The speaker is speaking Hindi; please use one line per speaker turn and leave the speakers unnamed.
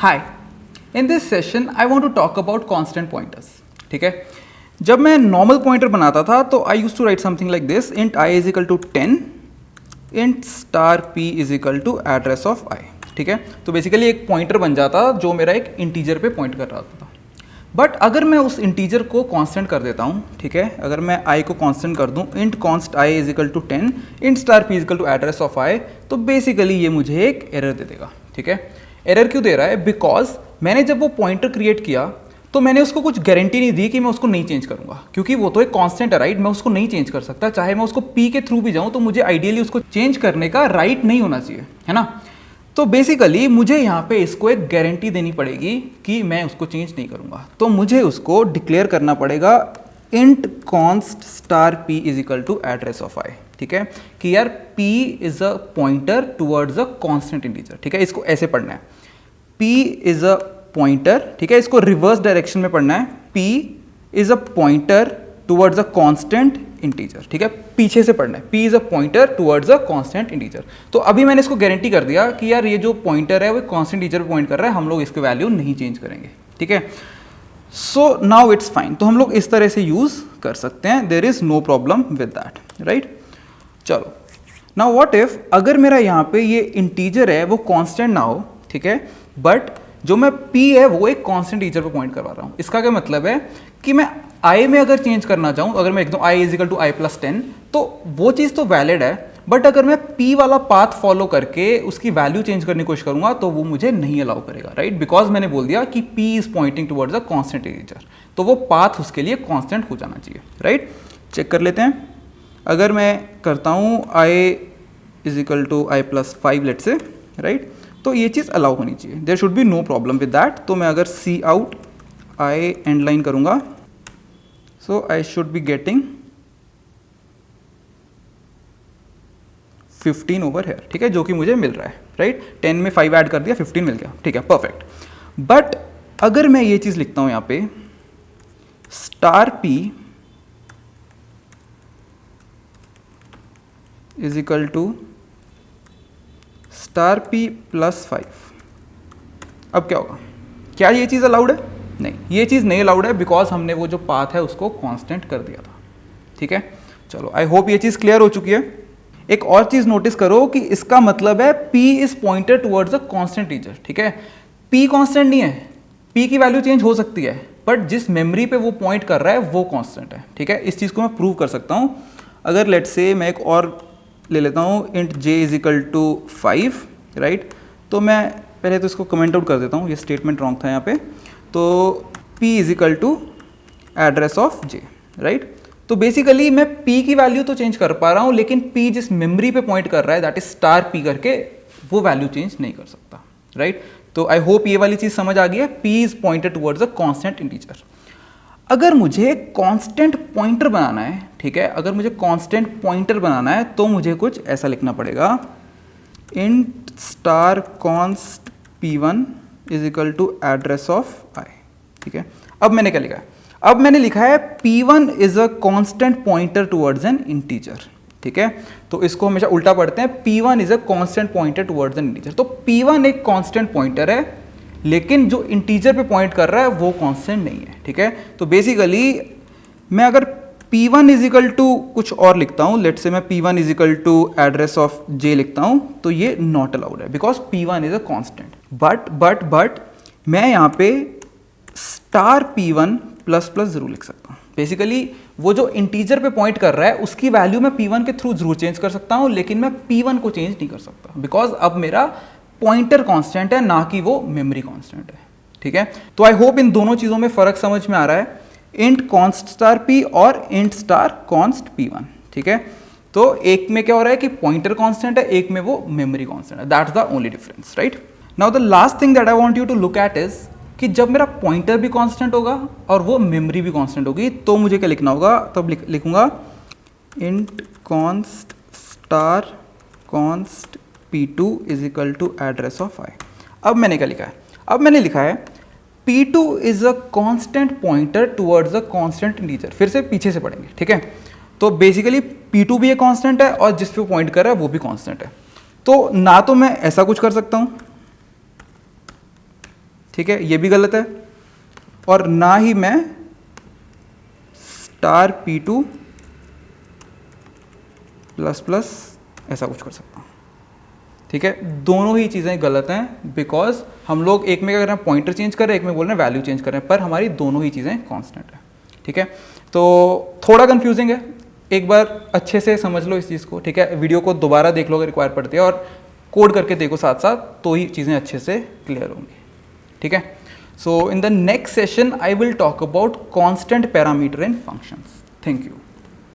Hi, in this session I want to talk about constant pointers. ठीक है, जब मैं नॉर्मल पॉइंटर बनाता था तो I use to write something like this: int i is equal to 10, int star p is equal to address of i. ठीक है, तो बेसिकली एक पॉइंटर बन जाता जो मेरा एक इंटीजर पे पॉइंट कर रहा था. बट अगर मैं उस इंटीजर को कांस्टेंट कर देता हूँ, ठीक है, अगर मैं आई को कांस्टेंट कर दूँ, int const i is equal to 10, int star p is equal to address of i, तो बेसिकली ये मुझे एक एरर दे देगा. ठीक है, एरर क्यों दे रहा है? बिकॉज मैंने जब वो पॉइंटर क्रिएट किया तो मैंने उसको कुछ गारंटी नहीं दी कि मैं उसको नहीं चेंज करूंगा, क्योंकि वो तो एक कांस्टेंट है, राइट. मैं उसको नहीं चेंज कर सकता, चाहे मैं उसको पी के थ्रू भी जाऊं तो मुझे आइडियली उसको चेंज करने का राइट नहीं होना चाहिए, है ना. तो बेसिकली मुझे यहाँ पे इसको एक गारंटी देनी पड़ेगी कि मैं उसको चेंज नहीं करूंगा. तो मुझे उसको डिक्लेयर करना पड़ेगा int const star p is equal to address of i. ठीक है, कि यार p is a pointer towards a constant integer. ठीक है, इसको ऐसे पढ़ना है, p इज अ पॉइंटर. ठीक है, इसको रिवर्स डायरेक्शन में पढ़ना है, p is a pointer towards a constant integer. ठीक है, पीछे से पढ़ना है, p is a pointer towards a constant integer. तो अभी मैंने इसको गारंटी कर दिया कि यार ये जो पॉइंटर है वो कांस्टेंट इंटीजर पे पॉइंट कर रहा है, हम लोग इसकी वैल्यू नहीं चेंज करेंगे. ठीक है, सो नाउ इट्स फाइन. तो हम लोग इस तरह से यूज कर सकते हैं, there is no problem with that, right. चलो, नाउ व्हाट इफ अगर मेरा यहाँ पे ये इंटीजर है वो कांस्टेंट ना हो, ठीक है, बट जो मैं p है वो एक कांस्टेंट इंटीजर पे पॉइंट करवा रहा हूँ. इसका क्या मतलब है कि मैं i में अगर चेंज करना चाहूँ, अगर मैं एकदम i is equal to i plus 10, तो वो चीज़ तो वैलिड है, बट अगर मैं p वाला पाथ फॉलो करके उसकी वैल्यू चेंज करने की कोशिश करूंगा तो वो मुझे नहीं अलाउ करेगा, राइट. बिकॉज मैंने बोल दिया कि p is pointing towards a constant integer, तो वो पाथ उसके लिए कांस्टेंट हो जाना चाहिए, राइट. चेक कर लेते हैं. अगर मैं करता हूँ i is equal to i plus 5 let say, right, तो ये चीज़ अलाउ होनी चाहिए, there should be no problem with that. तो मैं अगर cout i end line करूँगा, so I should be getting 15 over here. ठीक है, जो कि मुझे मिल रहा है, राइट. 10 में 5 ऐड कर दिया, 15 मिल गया. ठीक है, परफेक्ट. बट अगर मैं ये चीज़ लिखता हूँ यहाँ पे, star p is equal to star p plus 5, अब क्या होगा? क्या ये चीज़ अलाउड है? नहीं, ये चीज़ नहीं अलाउड है, बिकॉज हमने वो जो पाथ है उसको कांस्टेंट कर दिया था. ठीक है, चलो, आई होप ये चीज़ क्लियर हो चुकी है. एक और चीज़ नोटिस करो कि इसका मतलब है p is pointer towards a constant integer. ठीक है, p कांस्टेंट नहीं है, p की वैल्यू चेंज हो सकती है, बट जिस मेमोरी पे वो पॉइंट कर रहा है वो कांस्टेंट है. ठीक है, इस चीज़ को मैं प्रूव कर सकता हूँ. अगर लेट से मैं एक और ले लेता हूँ, int j is equal to 5, right. तो मैं पहले तो इसको कमेंट आउट कर देता हूँ, ये स्टेटमेंट रॉन्ग था यहाँ पे. तो p is equal to address of j, right. तो बेसिकली मैं p की वैल्यू तो चेंज कर पा रहा हूँ, लेकिन p जिस मेमोरी पे पॉइंट कर रहा है, दैट इज स्टार p करके, वो वैल्यू चेंज नहीं कर सकता, राइट. तो आई होप ये वाली चीज़ समझ आ गई है. p is pointed towards a constant integer. अगर मुझे कांस्टेंट पॉइंटर बनाना है, ठीक है, अगर मुझे कांस्टेंट पॉइंटर बनाना है तो मुझे कुछ ऐसा लिखना पड़ेगा, int star const p1 is equal to address of i. ठीक है, अब मैंने क्या लिखा है? अब मैंने लिखा है p1 is a constant pointer towards an integer. ठीक है, तो इसको हमेशा उल्टा पढ़ते हैं, p1 is a constant pointer towards an integer. तो p1 एक कांस्टेंट पॉइंटर है, लेकिन जो इंटीजर पे पॉइंट कर रहा है वो कांस्टेंट नहीं है. ठीक है, तो बेसिकली मैं अगर p1 इज इक्वल टू कुछ और लिखता हूँ, लेट से मैं p1 is equal to address of j लिखता हूँ, तो ये नॉट अलाउड है, because p1 is a constant. But मैं यहाँ पे स्टार p1 प्लस प्लस जरूर लिख सकता हूँ. बेसिकली वो जो इंटीजर पे पॉइंट कर रहा है उसकी वैल्यू मैं p1 के थ्रू जरूर चेंज कर सकता हूँ, लेकिन मैं p1 को चेंज नहीं कर सकता, बिकॉज अब मेरा पॉइंटर कांस्टेंट है, ना कि वो मेमोरी कांस्टेंट है. ठीक है, तो आई होप इन दोनों चीज़ों में फ़र्क समझ में आ रहा है, इंट कॉन्स्ट स्टार p और इंट स्टार कॉन्स्ट p1. ठीक है, तो एक में क्या हो रहा है कि पॉइंटर कांस्टेंट है, एक में वो मेमोरी कांस्टेंट है. That's the only difference, right. Now the last thing that I want you to look at is कि जब मेरा पॉइंटर भी कांस्टेंट होगा और वो मेमोरी भी कांस्टेंट होगी, तो मुझे क्या लिखना होगा? तब लिखूंगा int const star const p2 is equal to address of i. अब मैंने क्या लिखा है? अब मैंने लिखा है p2 is a constant pointer towards a constant integer. फिर से पीछे से पढ़ेंगे, ठीक है. तो बेसिकली p2 भी एक कांस्टेंट है और जिस पे पॉइंट कर रहा है वो भी कांस्टेंट है. तो ना तो मैं ऐसा कुछ कर सकता हूं, ठीक है, ये भी गलत है। और ना ही मैं स्टार P2 प्लस प्लस ऐसा कुछ कर सकता हूँ। ठीक है, दोनों ही चीज़ें गलत हैं बिकॉज हम लोग एक में क्या कर रहे हैं, पॉइंटर चेंज कर रहे हैं, एक में बोल रहे हैं वैल्यू चेंज कर रहे हैं, पर हमारी दोनों ही चीज़ें कांस्टेंट है। ठीक है, तो थोड़ा कंफ्यूजिंग है, एक बार अच्छे से समझ लो इस चीज़ को। ठीक है, वीडियो को दोबारा देख लो अगर रिक्वायर पड़ती है, और कोड करके देखो साथ साथ, तो ही चीज़ें अच्छे से क्लियर होंगी। ठीक है, so in the next session I will talk about constant parameter in functions. Thank you.